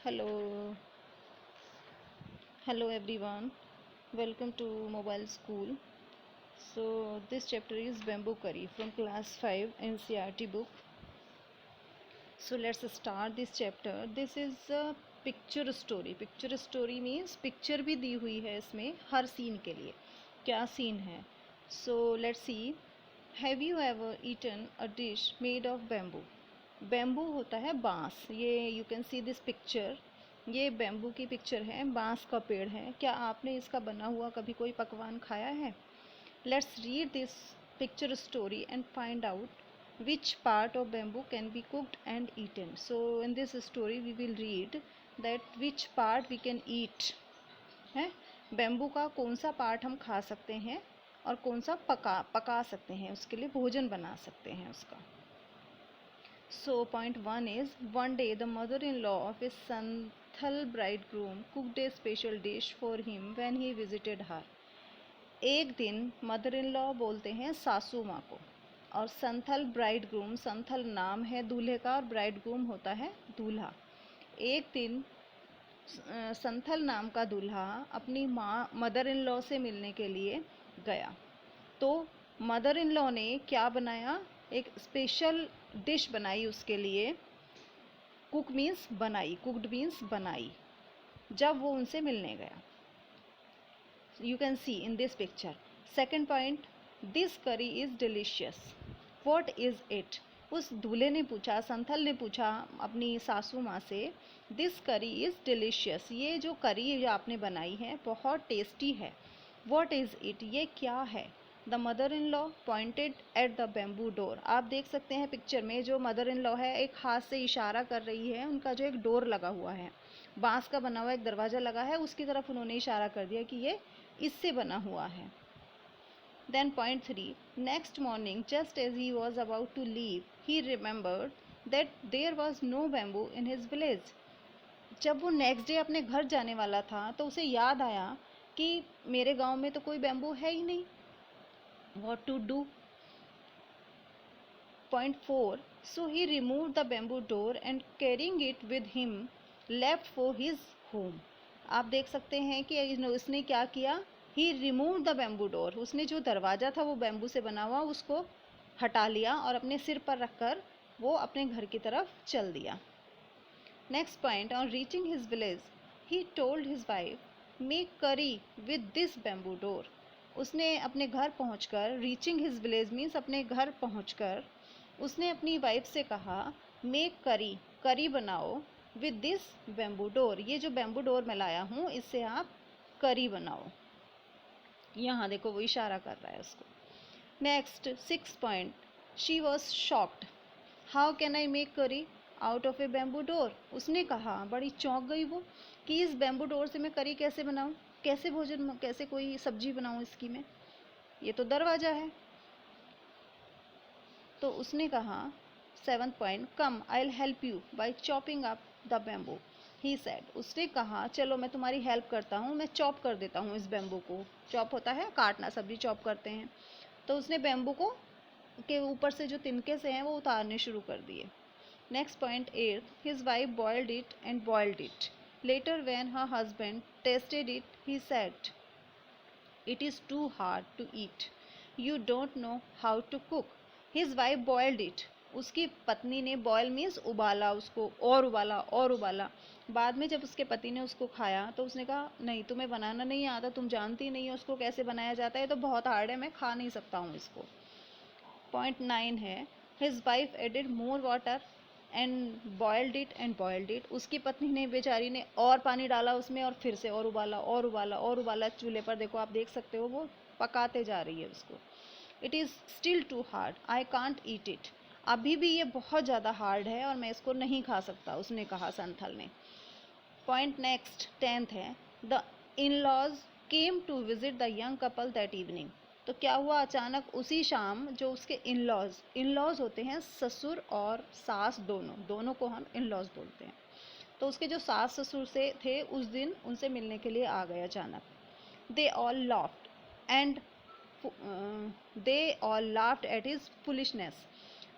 Hello, hello everyone. Welcome to Mobile School. So this chapter is bamboo curry from class 5 NCERT book. So let's start this chapter. This is a picture story. Picture story means picture भी दी हुई है इसमें हर scene के लिए. क्या scene है? So let's see. Have you ever eaten a dish made of bamboo? Bamboo होता है बांस. ये you can see this picture. ये बैम्बू की पिक्चर है, बांस का पेड़ है. क्या आपने इसका बना हुआ कभी कोई पकवान खाया है? Let's read this picture story and find out which part of bamboo can be cooked and eaten. So in this story we will read that which part we can eat. है बैम्बू का कौन सा part हम खा सकते हैं और कौन सा पका सकते हैं, उसके लिए भोजन बना सकते हैं उसका. So point 1 is, one day the mother-in-law of his Santhal bridegroom cooked a special dish for him when he visited her. एक दिन मदर इन लॉ बोलते हैं सासू माँ को, और संथल ब्राइडग्रूम, संथल नाम है दूल्हे का और ब्राइडग्रूम होता है दूल्हा. एक दिन संथल नाम का दूल्हा अपनी माँ मदर इन लॉ से मिलने के लिए गया. तो मदर इन लॉ ने क्या बनाया? एक स्पेशल डिश बनाई उसके लिए. कुक मीन्स बनाई, कुकड मीन्स बनाई. जब वो उनसे मिलने गया, you can see in this picture. Second point, this curry is delicious. What is it? उस दूल्हे ने पूछा, संथल ने पूछा अपनी सासू माँ से, दिस करी इज डिलीशियस. ये जो करी जो आपने बनाई है बहुत टेस्टी है. What is it? ये क्या है? The mother in law pointed at the bamboo door. आप देख सकते हैं पिक्चर में जो मदर इन लॉ है एक हाथ से इशारा कर रही है. उनका जो एक डोर लगा हुआ है, बांस का बना हुआ एक दरवाज़ा लगा है, उसकी तरफ उन्होंने इशारा कर दिया कि ये इससे बना हुआ है. Then point 3, next morning just as he was about to leave he remembered that there was no bamboo in his village. जब वो नेक्स्ट डे अपने घर जाने वाला था तो उसे याद आया कि मेरे गाँव में तो कोई बैम्बू है ही नहीं. What to do? Point 4, so he removed the bamboo door and carrying it with him left for his home. आप देख सकते हैं कि उसने क्या किया? He removed the bamboo door. उसने जो दरवाज़ा था वो बैम्बू से बना हुआ उसको हटा लिया और अपने सिर पर रखकर वो अपने घर की तरफ चल दिया. Next point, on reaching his village, he told his wife, make curry with this bamboo door. उसने अपने घर पहुंचकर, रीचिंग हिज विलेज मीन्स अपने घर पहुंचकर, उसने अपनी वाइफ से कहा, मेक करी, करी बनाओ, विद दिस बैम्बू डोर. ये जो बैम्बू डोर मैं लाया हूँ इससे आप करी बनाओ. यहाँ देखो वो इशारा कर रहा है उसको. Next 6 point, she was shocked. How can I make curry out of a bamboo door. उसने कहा, बड़ी चौंक गई वो, कि इस बैम्बू डोर से मैं करी कैसे बनाऊँ, कैसे भोजन, कैसे कोई सब्जी बनाऊँ इसकी मैं, ये तो दरवाज़ा है. तो उसने कहा 7th point, come I will help you by chopping up the bamboo. He said, उसने कहा चलो मैं तुम्हारी हेल्प करता हूँ, मैं चॉप कर देता हूँ इस बैम्बू को. चॉप होता है काटना, सब्जी चॉप करते हैं. तो उसने बैम्बू को के ऊपर से जो तिनके से हैं वो उतारने शुरू कर दिए. Next point 8, his wife boiled it and boiled it. Later when her husband tasted it, he said, it is too hard to eat. You don't know how to cook. His wife boiled it. उसकी पत्नी ने, boil means उबाला उसको, और उबाला और उबाला. बाद में जब उसके पति ने उसको खाया तो उसने कहा, नहीं तुम्हें बनाना नहीं आता, तुम जानती नहीं हो उसको कैसे बनाया जाता है, तो बहुत हार्ड है, मैं खा नहीं सकता हूँ इसको. पॉइंट 9 है, his wife added more water and boiled it and boiled it. उसकी पत्नी ने, बेचारी ने, और पानी डाला उसमें और फिर से और उबाला और उबाला और उबाला. चूल्हे पर देखो आप देख सकते हो वो पकाते जा रही है उसको. It is still too hard, I can't eat it. अभी भी ये बहुत ज़्यादा हार्ड है और मैं इसको नहीं खा सकता, उसने कहा संथल ने. पॉइंट नेक्स्ट 10th है, the in laws came to visit the young couple that evening. तो क्या हुआ, अचानक उसी शाम जो उसके इन लॉज होते हैं ससुर और सास, दोनों को हम इन लॉज बोलते हैं. तो उसके जो सास ससुर से थे उस दिन उनसे मिलने के लिए आ गए अचानक. They all laughed and at his foolishness.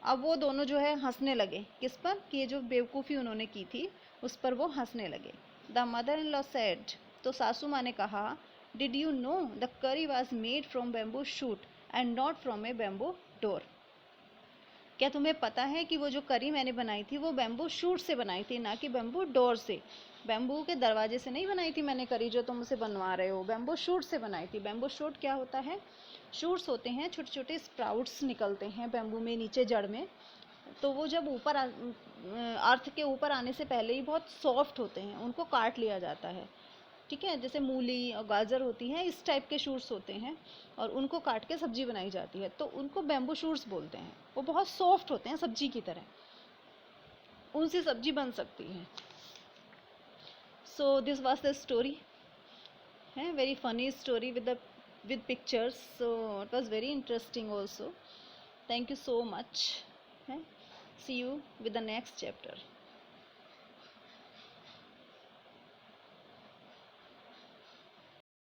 अब वो दोनों जो है हंसने लगे. किस पर? कि ये जो बेवकूफ़ी उन्होंने की थी उस पर वो हंसने लगे। The mother in law said, तो सासू माँ ने कहा, डिड यू नो द करी was made from bamboo shoot and not from A bamboo door. क्या तुम्हें पता है कि वो जो करी मैंने बनाई थी वो बैम्बू शूट से बनाई थी, ना कि बैम्बू डोर से। बैम्बू के दरवाजे से नहीं बनाई थी मैंने करी जो तुम उसे बनवा रहे हो, बैम्बू शूट से बनाई थी। बैम्बू शूट क्या होता है? शूट्स होते हैं, छोटे छोटे स्प्राउट्स निकलते हैं बैम्बू में नीचे जड़ में। तो वो जब ऊपर अर्थ के ऊपर आने से पहले ही बहुत सॉफ्ट होते हैं, उनको काट लिया जाता है। ठीक है, जैसे मूली और गाजर होती हैं, इस टाइप के शूट्स होते हैं और उनको काट के सब्जी बनाई जाती है, तो उनको बैम्बू शूट्स बोलते हैं। वो बहुत सॉफ्ट होते हैं सब्जी की तरह, उनसे सब्जी बन सकती है। So this was the story, है very funny story with pictures, so it was very interesting also. Thank you so much. See you with the next chapter.